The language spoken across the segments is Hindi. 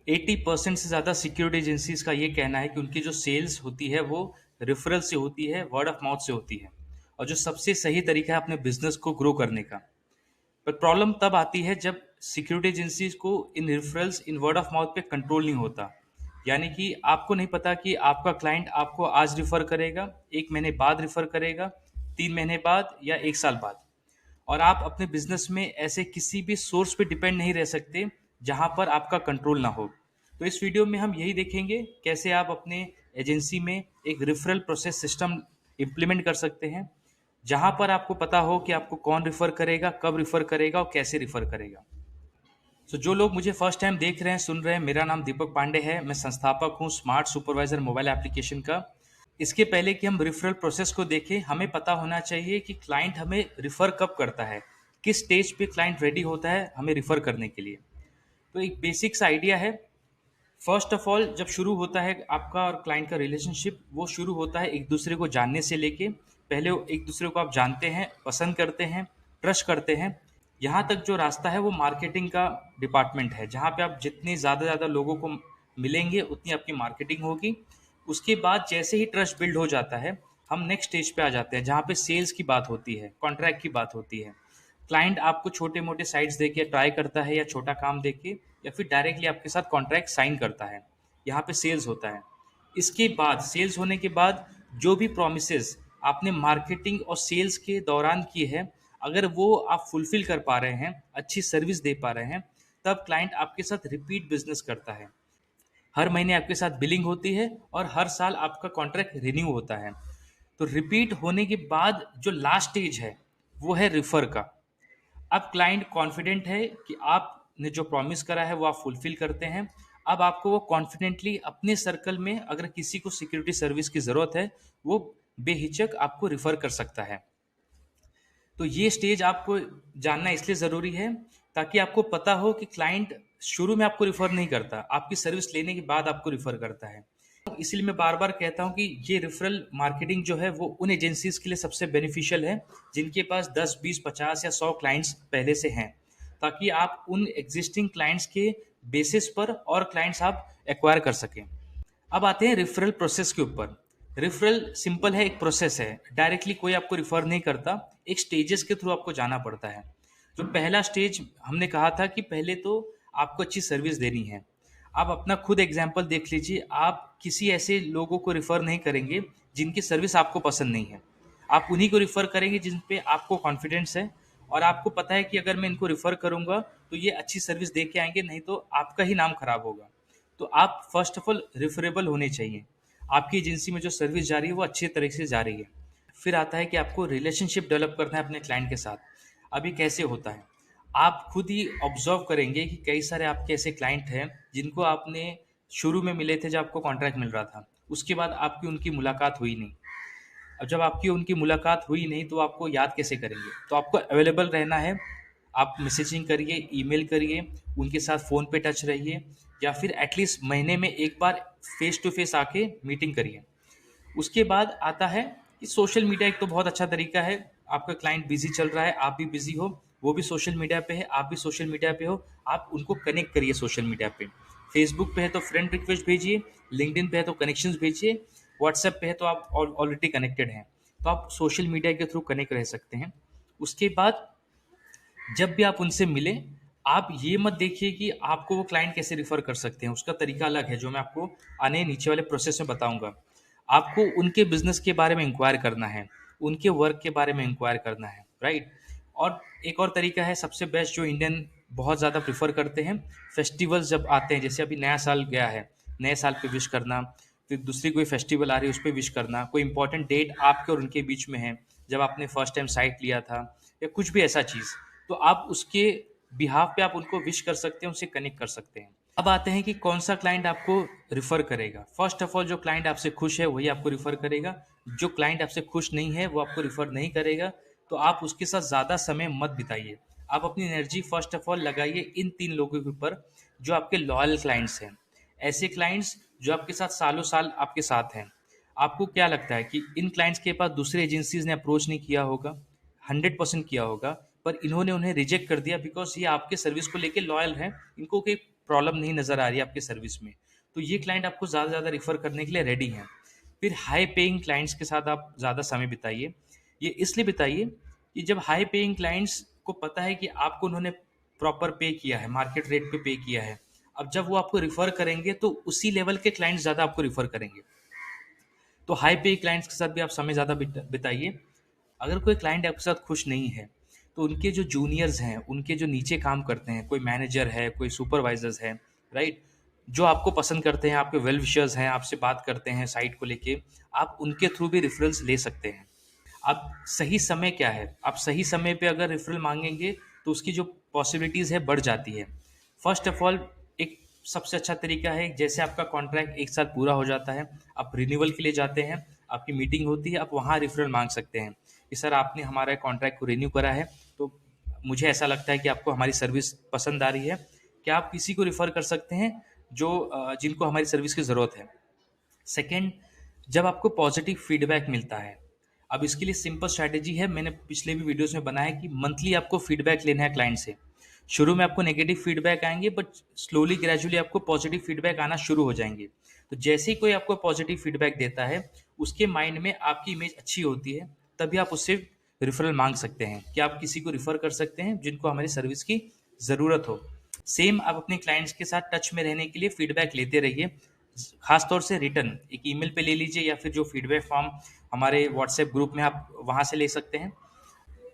80% से ज़्यादा सिक्योरिटी एजेंसीज का ये कहना है कि उनकी जो सेल्स होती है वो रेफरल से होती है, वर्ड ऑफ माउथ से होती है, और जो सबसे सही तरीका है अपने बिजनेस को ग्रो करने का। पर प्रॉब्लम तब आती है जब सिक्योरिटी एजेंसीज को इन रेफरल्स, इन वर्ड ऑफ माउथ पे कंट्रोल नहीं होता। यानी कि आपको नहीं पता कि आपका क्लाइंट आपको आज रिफर करेगा, 1 महीने बाद रिफर करेगा, 3 महीने बाद या 1 साल बाद। और आप अपने बिजनेस में ऐसे किसी भी सोर्स पे डिपेंड नहीं रह सकते जहां पर आपका कंट्रोल ना हो। तो इस वीडियो में हम यही देखेंगे कैसे आप अपने एजेंसी में एक रिफरल प्रोसेस सिस्टम इम्प्लीमेंट कर सकते हैं, जहां पर आपको पता हो कि आपको कौन रिफर करेगा, कब रिफर करेगा और कैसे रिफर करेगा। सो जो लोग मुझे फर्स्ट टाइम देख रहे हैं, सुन रहे हैं, मेरा नाम दीपक पांडे है। मैं संस्थापक हूँ स्मार्ट सुपरवाइजर मोबाइल एप्लीकेशन का। इसके पहले कि हम रेफरल प्रोसेस को देखें, हमें पता होना चाहिए कि क्लाइंट हमें रिफ़र कब करता है, किस स्टेज पे क्लाइंट रेडी होता है हमें रिफ़र करने के लिए। तो एक बेसिक सा आइडिया है। फर्स्ट ऑफ ऑल, जब शुरू होता है आपका और क्लाइंट का रिलेशनशिप, वो शुरू होता है एक दूसरे को जानने से लेके। पहले एक दूसरे को आप जानते हैं, पसंद करते हैं, ट्रस्ट करते हैं। यहाँ तक जो रास्ता है वो मार्केटिंग का डिपार्टमेंट है, जहाँ पे आप जितने ज़्यादा लोगों को मिलेंगे उतनी आपकी मार्केटिंग होगी। उसके बाद जैसे ही ट्रस्ट बिल्ड हो जाता है, हम नेक्स्ट स्टेज पे आ जाते हैं जहाँ पे सेल्स की बात होती है, कॉन्ट्रैक्ट की बात होती है। क्लाइंट आपको छोटे मोटे साइट्स देके ट्राई करता है या छोटा काम देके, या फिर डायरेक्टली आपके साथ कॉन्ट्रैक्ट साइन करता है। यहाँ पे सेल्स होता है। इसके बाद, सेल्स होने के बाद, जो भी प्रोमिसेस आपने मार्केटिंग और सेल्स के दौरान किए हैं, अगर वो आप फुलफिल कर पा रहे हैं, अच्छी सर्विस दे पा रहे हैं, तब क्लाइंट आपके साथ रिपीट बिजनेस करता है। हर महीने आपके साथ बिलिंग होती है और हर साल आपका कॉन्ट्रैक्ट रिन्यू होता है। तो रिपीट होने के बाद जो लास्ट स्टेज है वो है रिफर का। अब क्लाइंट कॉन्फिडेंट है कि आपने जो प्रॉमिस करा है वो आप फुलफिल करते हैं। अब आपको वो कॉन्फिडेंटली अपने सर्कल में अगर किसी को सिक्योरिटी सर्विस की ज़रूरत है, वो बेहिचक आपको रिफ़र कर सकता है। तो ये स्टेज आपको जानना इसलिए ज़रूरी है ताकि आपको पता हो कि क्लाइंट शुरू में आपको रिफ़र नहीं करता, आपकी सर्विस लेने के बाद आपको रिफ़र करता है। इसलिए मैं बार बार कहता हूँ कि ये रेफरल मार्केटिंग जो है वो उन एजेंसीज के लिए सबसे बेनिफिशियल है जिनके पास 10, 20, 50 या 100 क्लाइंट्स पहले से हैं, ताकि आप उन एग्जिस्टिंग क्लाइंट्स के बेसिस पर और क्लाइंट्स आप एक्वायर कर सकें। अब आते हैं रेफरल प्रोसेस के ऊपर। रेफरल सिंपल है, एक प्रोसेस है। डायरेक्टली कोई आपको रिफर नहीं करता, एक स्टेजेस के थ्रू आपको जाना पड़ता है। जो पहला स्टेज हमने कहा था कि पहले तो आपको अच्छी सर्विस देनी है। आप अपना खुद एग्जाम्पल देख लीजिए, आप किसी ऐसे लोगों को रिफ़र नहीं करेंगे जिनकी सर्विस आपको पसंद नहीं है। आप उन्हीं को रिफ़र करेंगे जिन पे आपको कॉन्फिडेंस है और आपको पता है कि अगर मैं इनको रिफ़र करूँगा तो ये अच्छी सर्विस दे के आएंगे, नहीं तो आपका ही नाम खराब होगा। तो आप फर्स्ट ऑफ ऑल रिफरेबल होने चाहिए। आपकी एजेंसी में जो सर्विस जा रही है वो अच्छे तरीके से जा रही है। फिर आता है कि आपको रिलेशनशिप डेवलप करना है अपने क्लाइंट के साथ। अब ये कैसे होता है, आप खुद ही ऑब्जर्व करेंगे कि कई सारे आपके ऐसे क्लाइंट हैं जिनको आपने शुरू में मिले थे जब आपको कॉन्ट्रैक्ट मिल रहा था, उसके बाद आपकी उनकी मुलाकात हुई नहीं। अब जब आपकी उनकी मुलाकात हुई नहीं तो आपको याद कैसे करेंगे? तो आपको अवेलेबल रहना है। आप मैसेजिंग करिए, ईमेल करिए, उनके साथ फ़ोन पे टच रहिए, या फिर एटलीस्ट महीने में एक बार फेस टू फेस आके मीटिंग करिए। उसके बाद आता है कि सोशल मीडिया एक तो बहुत अच्छा तरीका है। आपका क्लाइंट बिजी चल रहा है, आप भी बिजी हो, वो भी सोशल मीडिया पे है, आप भी सोशल मीडिया पे हो, आप उनको कनेक्ट करिए सोशल मीडिया पे। फेसबुक पे है तो फ्रेंड रिक्वेस्ट भेजिए, लिंक्डइन पे है तो कनेक्शंस भेजिए, व्हाट्सएप पे है तो आप ऑलरेडी कनेक्टेड हैं, तो आप सोशल मीडिया के थ्रू कनेक्ट रह सकते हैं। उसके बाद जब भी आप उनसे मिलें, आप ये मत देखिए कि आपको वो क्लाइंट कैसे रिफ़र कर सकते हैं, उसका तरीका अलग है जो मैं आपको आने नीचे वाले प्रोसेस में बताऊँगा। आपको उनके बिज़नेस के बारे में इंक्वायर करना है, उनके वर्क के बारे में इंक्वायर करना है, राइट? और एक और तरीका है सबसे बेस्ट जो इंडियन बहुत ज़्यादा प्रेफ़र करते हैं, फेस्टिवल्स जब आते हैं, जैसे अभी नया साल गया है, नए साल पे विश करना, फिर दूसरी कोई फेस्टिवल आ रही है उस पे विश करना, कोई इंपॉर्टेंट डेट आपके और उनके बीच में है, जब आपने फर्स्ट टाइम साइट लिया था या कुछ भी ऐसा चीज़, तो आप उसके बिहाफ पे आप उनको विश कर सकते हैं, उनसे कनेक्ट कर सकते हैं। अब आते हैं कि कौन सा क्लाइंट आपको रिफ़र करेगा। फर्स्ट ऑफ ऑल, जो क्लाइंट आपसे खुश है वही आपको रिफ़र करेगा। जो क्लाइंट आपसे खुश नहीं है वो आपको रिफ़र नहीं करेगा। तो आप उसके साथ ज़्यादा समय मत बिताइए। आप अपनी एनर्जी फर्स्ट ऑफ ऑल लगाइए इन 3 लोगों के ऊपर जो आपके लॉयल क्लाइंट्स हैं। ऐसे क्लाइंट्स जो आपके साथ सालों साल आपके साथ हैं। आपको क्या लगता है कि इन क्लाइंट्स के पास दूसरे एजेंसीज ने अप्रोच नहीं किया होगा? 100% किया होगा, पर इन्होंने उन्हें रिजेक्ट कर दिया बिकॉज़ ये आपके सर्विस को लेके लॉयल हैं। इनको कोई प्रॉब्लम नहीं नज़र आ रही है आपके सर्विस में, तो ये क्लाइंट आपको ज़्यादा से ज़्यादा रिफ़र करने के लिए रेडी हैं। फिर हाई पेइंग क्लाइंट्स के साथ आप ज़्यादा समय बिताइए। ये इसलिए बिताइए कि जब हाई पेइंग क्लाइंट्स को पता है कि आपको उन्होंने प्रॉपर पे किया है, मार्केट रेट पे पे किया है, अब जब वो आपको रिफ़र करेंगे तो उसी लेवल के क्लाइंट्स ज़्यादा आपको रिफ़र करेंगे। तो हाई पे क्लाइंट्स के साथ भी आप समय ज़्यादा बिताइए। अगर कोई क्लाइंट आपके साथ खुश नहीं है, तो उनके जो जूनियर्स हैं, उनके जो नीचे काम करते हैं, कोई मैनेजर है, कोई सुपरवाइजर्स है, राइट? जो आपको पसंद करते हैं, आपके वेल विशर्स हैं, आपसे बात करते हैं साइट को लेके, आप उनके थ्रू भी रेफरल्स ले सकते हैं। अब सही समय क्या है? आप सही समय पे अगर रेफरल मांगेंगे तो उसकी जो पॉसिबिलिटीज़ है बढ़ जाती है। फर्स्ट ऑफ ऑल, एक सबसे अच्छा तरीका है, जैसे आपका कॉन्ट्रैक्ट एक साल पूरा हो जाता है, आप रिन्यूअल के लिए जाते हैं, आपकी मीटिंग होती है, आप वहाँ रेफरल मांग सकते हैं कि सर आपने हमारा कॉन्ट्रैक्ट को रिन्यू करा है, तो मुझे ऐसा लगता है कि आपको हमारी सर्विस पसंद आ रही है, क्या आप किसी को रिफ़र कर सकते हैं जो जिनको हमारी सर्विस की ज़रूरत है। सेकंड, जब आपको पॉजिटिव फीडबैक मिलता है, अब इसके लिए सिंपल स्ट्रैटेजी है, मैंने पिछले भी वीडियोस में बनाया है कि मंथली आपको फीडबैक लेना है क्लाइंट से। शुरू में आपको नेगेटिव फीडबैक आएंगे, बट स्लोली ग्रेजुअली आपको पॉजिटिव फीडबैक आना शुरू हो जाएंगे। तो जैसे ही कोई आपको पॉजिटिव फीडबैक देता है, उसके माइंड में आपकी इमेज अच्छी होती है, तभी आप उससे रिफरल मांग सकते हैं कि आप किसी को रिफर कर सकते हैं जिनको हमारी सर्विस की ज़रूरत हो। सेम आप अपने क्लाइंट्स के साथ टच में रहने के लिए फीडबैक लेते रहिए, खास तौर से रिटर्न एक ईमेल पे ले लीजिए या फिर जो फीडबैक फॉर्म हमारे व्हाट्सएप ग्रुप में आप वहाँ से ले सकते हैं।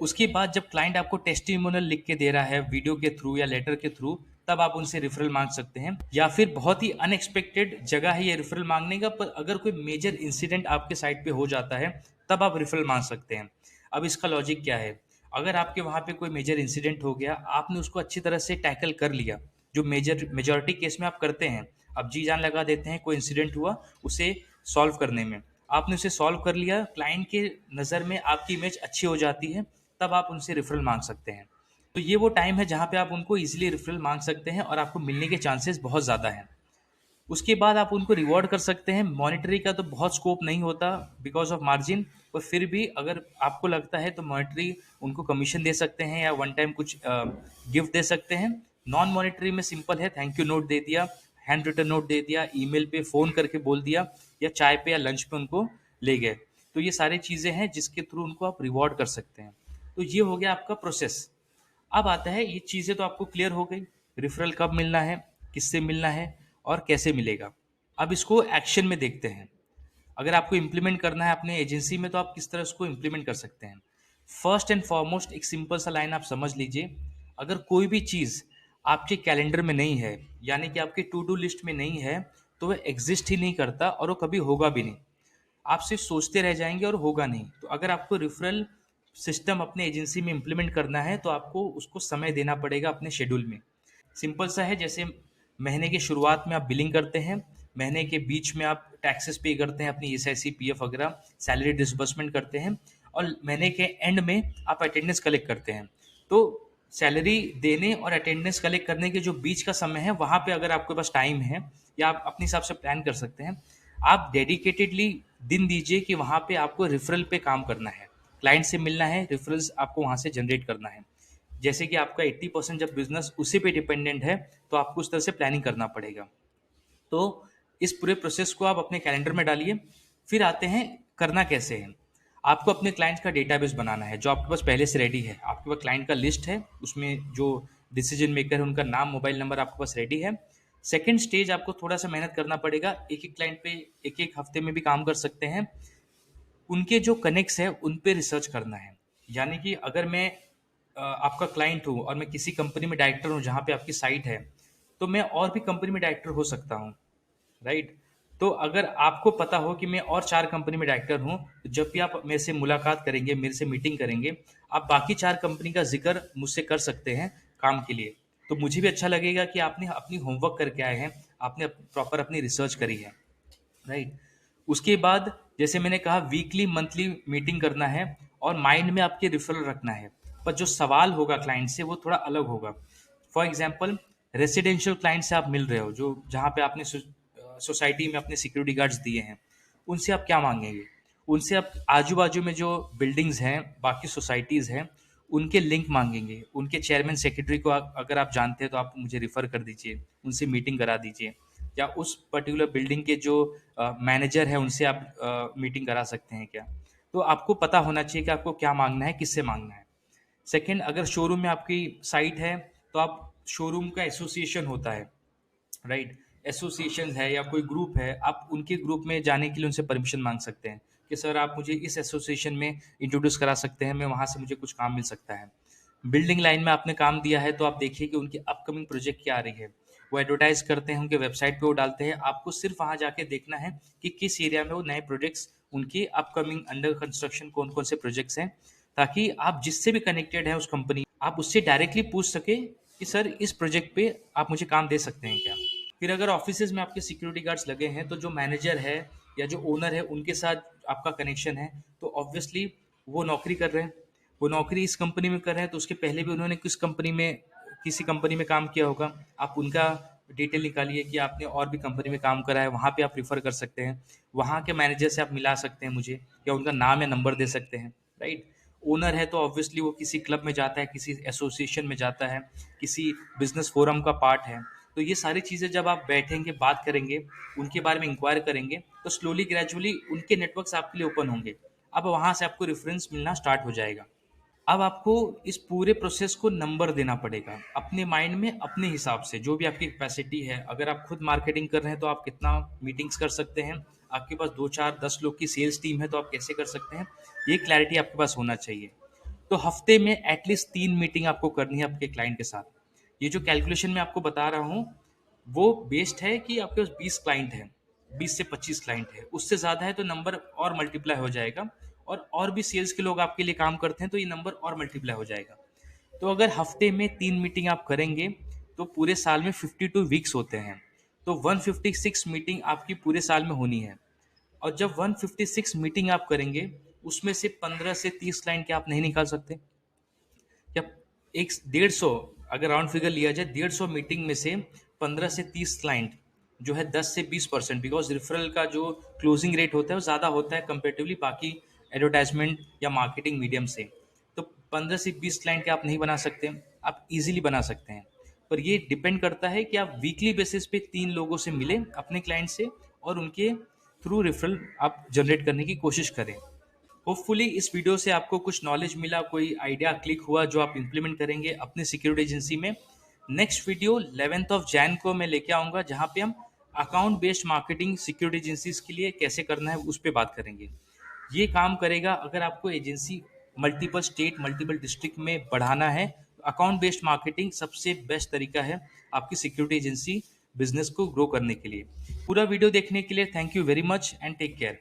उसके बाद जब क्लाइंट आपको टेस्टिमोनियल लिख के दे रहा है वीडियो के थ्रू या लेटर के थ्रू, तब आप उनसे रेफरल मांग सकते हैं। या फिर बहुत ही अनएक्सपेक्टेड जगह है ये रेफरल मांगने का, पर अगर कोई मेजर इंसिडेंट आपके साइट पे हो जाता है, तब आप रेफरल मांग सकते हैं। अब इसका लॉजिक क्या है? अगर आपके वहाँ पे कोई मेजर इंसिडेंट हो गया, आपने उसको अच्छी तरह से टैकल कर लिया, जो मेजॉरिटी केस में आप करते हैं, आप जी जान लगा देते हैं कोई इंसिडेंट हुआ उसे सॉल्व करने में, आपने उसे सॉल्व कर लिया, क्लाइंट के नज़र में आपकी इमेज अच्छी हो जाती है, तब आप उनसे रेफरल मांग सकते हैं। तो ये वो टाइम है जहाँ पे आप उनको इजीली रेफरल मांग सकते हैं और आपको मिलने के चांसेस बहुत ज़्यादा हैं। उसके बाद आप उनको रिवॉर्ड कर सकते हैं। मॉनेटरी का तो बहुत स्कोप नहीं होता बिकॉज ऑफ मार्जिन, पर फिर भी अगर आपको लगता है तो मॉनेटरी उनको कमीशन दे सकते हैं या वन टाइम कुछ गिफ्ट दे सकते हैं। नॉन मॉनेटरी में सिंपल है, थैंक यू नोट दे दिया, हैंड रिटन नोट दे दिया, ईमेल पे फ़ोन करके बोल दिया, या चाय पे या लंच पे उनको ले गए। तो ये सारी चीज़ें हैं जिसके थ्रू उनको आप रिवॉर्ड कर सकते हैं। तो ये हो गया आपका प्रोसेस। अब आता है, ये चीज़ें तो आपको क्लियर हो गई, रेफरल कब मिलना है, किससे मिलना है और कैसे मिलेगा। अब इसको एक्शन में देखते हैं। अगर आपको इम्प्लीमेंट करना है अपने एजेंसी में, तो आप किस तरह उसको इम्प्लीमेंट कर सकते हैं। फर्स्ट एंड फॉरमोस्ट एक सिंपल सा लाइन आप समझ लीजिए। अगर कोई भी चीज़ आपके कैलेंडर में नहीं है, यानी कि आपके टू डू लिस्ट में नहीं है, तो वह एग्जिस्ट ही नहीं करता और वो कभी होगा भी नहीं। आप सिर्फ सोचते रह जाएंगे और होगा नहीं। तो अगर आपको रेफरल सिस्टम अपने एजेंसी में इम्प्लीमेंट करना है, तो आपको उसको समय देना पड़ेगा अपने शेड्यूल में। सिंपल सा है, जैसे महीने की शुरुआत में आप बिलिंग करते हैं, महीने के बीच में आप टैक्सेस पे करते हैं, अपनी एसआईसी पीएफ वगैरह, सैलरी डिसबर्समेंट करते हैं, और महीने के एंड में आप अटेंडेंस कलेक्ट करते हैं। तो सैलरी देने और अटेंडेंस कलेक्ट करने के जो बीच का समय है, वहाँ पे अगर आपके पास टाइम है या आप अपने हिसाब से प्लान कर सकते हैं, आप डेडिकेटेडली दिन दीजिए कि वहाँ पे आपको रेफरल पे काम करना है, क्लाइंट से मिलना है, रेफरल्स आपको वहाँ से जनरेट करना है। जैसे कि आपका 80% जब बिजनेस उसी पे डिपेंडेंट है, तो आपको उस तरह से प्लानिंग करना पड़ेगा। तो इस पूरे प्रोसेस को आप अपने कैलेंडर में डालिए। फिर आते हैं करना कैसे है। आपको अपने क्लाइंट्स का डेटाबेस बनाना है जो आपके पास पहले से रेडी है। आपके पास क्लाइंट का लिस्ट है, उसमें जो डिसीजन मेकर है उनका नाम, मोबाइल नंबर आपके पास रेडी है। सेकेंड स्टेज, आपको थोड़ा सा मेहनत करना पड़ेगा, एक एक क्लाइंट पे एक एक हफ्ते में भी काम कर सकते हैं। उनके जो कनेक्ट्स है उन पे रिसर्च करना है। यानी कि अगर मैं आपका क्लाइंट हूँ और मैं किसी कंपनी में डायरेक्टर हूँ जहाँ पे आपकी साइट है, तो मैं और भी कंपनी में डायरेक्टर हो सकता हूँ, राइट? तो अगर आपको पता हो कि मैं और 4 कंपनी में डायरेक्टर हूँ, तो जब भी आप मेरे से मुलाकात करेंगे, मेरे से मीटिंग करेंगे, आप बाकी 4 कंपनी का ज़िक्र मुझसे कर सकते हैं काम के लिए। तो मुझे भी अच्छा लगेगा कि आपने अपनी होमवर्क करके आए हैं, आपने प्रॉपर अपनी रिसर्च करी है, राइट? उसके बाद जैसे मैंने कहा, वीकली मंथली मीटिंग करना है और माइंड में आपके रेफरल रखना है, पर जो सवाल होगा क्लाइंट से वो थोड़ा अलग होगा। फॉर एग्जांपल, रेसिडेंशियल क्लाइंट से आप मिल रहे हो, जो जहाँ पे आपने सोसाइटी में अपने सिक्योरिटी गार्ड्स दिए हैं, उनसे आप क्या मांगेंगे? उनसे आप आजू बाजू में जो बिल्डिंग्स हैं, बाकी सोसाइटीज़ हैं, उनके लिंक मांगेंगे, उनके चेयरमैन सेक्रेटरी को अगर आप जानते हैं तो आप मुझे रिफ़र कर दीजिए, उनसे मीटिंग करा दीजिए, या उस पर्टिकुलर बिल्डिंग के जो मैनेजर है उनसे आप मीटिंग करा सकते हैं क्या। तो आपको पता होना चाहिए कि आपको क्या मांगना है, किससे मांगना है। सेकंड, अगर शोरूम में आपकी साइट है तो आप शोरूम का एसोसिएशन होता है, राइट, एसोसिएशन है या कोई ग्रुप है, आप उनके ग्रुप में जाने के लिए उनसे परमिशन मांग सकते हैं कि सर आप मुझे इस एसोसिएशन में इंट्रोड्यूस करा सकते हैं, मैं वहाँ से मुझे कुछ काम मिल सकता है। बिल्डिंग लाइन में आपने काम दिया है तो आप देखिए कि उनकी अपकमिंग प्रोजेक्ट क्या आ रही है, वो एडवर्टाइज करते हैं, उनके वेबसाइट पे वो डालते हैं, आपको सिर्फ वहाँ जाके देखना है कि किस एरिया में वो नए प्रोजेक्ट्स, उनकी अपकमिंग अंडर कंस्ट्रक्शन कौन कौन से प्रोजेक्ट्स हैं, ताकि आप जिससे भी कनेक्टेड है उस कंपनी, आप उससे डायरेक्टली पूछ सके कि सर इस प्रोजेक्ट पे आप मुझे काम दे सकते हैं क्या। फिर अगर ऑफिसेज में आपके सिक्योरिटी गार्ड्स लगे हैं तो जो मैनेजर है या जो ओनर है उनके साथ आपका कनेक्शन है, तो ऑब्वियसली वो नौकरी कर रहे हैं, वो नौकरी इस कंपनी में कर रहे हैं तो उसके पहले भी उन्होंने किसी कंपनी में काम किया होगा। आप उनका डिटेल निकालिए कि आपने और भी कंपनी में काम करा है, वहाँ पे आप रिफ़र कर सकते हैं, वहाँ के मैनेजर से आप मिला सकते हैं मुझे, या उनका नाम या नंबर दे सकते हैं, राइट। ओनर है तो ऑब्वियसली वो किसी क्लब में जाता है, किसी एसोसिएशन में जाता है, किसी बिजनेस फोरम का पार्ट है। तो ये सारी चीज़ें जब आप बैठेंगे, बात करेंगे, उनके बारे में इंक्वायर करेंगे, तो स्लोली ग्रेजुअली उनके नेटवर्क्स आपके लिए ओपन होंगे। अब वहाँ से आपको रेफरेंस मिलना स्टार्ट हो जाएगा। अब आपको इस पूरे प्रोसेस को नंबर देना पड़ेगा अपने माइंड में, अपने हिसाब से, जो भी आपकी कैपेसिटी है। अगर आप खुद मार्केटिंग कर रहे हैं तो आप कितना मीटिंग्स कर सकते हैं, आपके पास 2 4 10 लोग की सेल्स टीम है तो आप कैसे कर सकते हैं, ये क्लैरिटी आपके पास होना चाहिए। तो हफ्ते में एटलीस्ट 3 मीटिंग आपको करनी है आपके क्लाइंट के साथ। ये जो कैलकुलेशन मैं आपको बता रहा हूँ वो बेस्ड है कि आपके पास 20 क्लाइंट हैं, 20 से 25 क्लाइंट है, उससे ज़्यादा है तो नंबर और मल्टीप्लाई हो जाएगा, और भी सेल्स के लोग आपके लिए काम करते हैं तो ये नंबर और मल्टीप्लाई हो जाएगा। तो अगर हफ्ते में 3 मीटिंग आप करेंगे तो पूरे साल में 52 वीक्स होते हैं, तो 156 मीटिंग आपकी पूरे साल में होनी है। और जब 156 मीटिंग आप करेंगे उसमें से 15 से 30 क्लाइंट क्या आप नहीं निकाल सकते क्या। एक 150, अगर राउंड फिगर लिया जाए, 150 मीटिंग में से 15 से 30 क्लाइंट जो है 10 से 20%, बिकॉज रेफरल का जो क्लोजिंग रेट होता है वो ज़्यादा होता है कंपेरेटिवली बाकी एडवर्टाइजमेंट या मार्केटिंग मीडियम से। तो 15 से 20 क्लाइंट क्या आप नहीं बना सकते, आप इजीली बना सकते हैं। पर ये डिपेंड करता है कि आप वीकली बेसिस पे 3 लोगों से मिले अपने क्लाइंट से, और उनके थ्रू रेफरल आप जनरेट करने की कोशिश करें। होपफुली इस वीडियो से आपको कुछ नॉलेज मिला, कोई आइडिया क्लिक हुआ जो आप इम्प्लीमेंट करेंगे अपने सिक्योरिटी एजेंसी में। नेक्स्ट वीडियो 11 को मैं लेके आऊँगा जहाँ पे हम account based marketing security agencies के लिए कैसे करना है उस पर बात करेंगे। ये काम करेगा अगर आपको agency multiple state, multiple district में बढ़ाना है, तो अकाउंट बेस्ड मार्केटिंग सबसे बेस्ट तरीका है आपकी सिक्योरिटी एजेंसी बिजनेस को ग्रो करने के लिए। पूरा वीडियो देखने के लिए thank you very much and take care.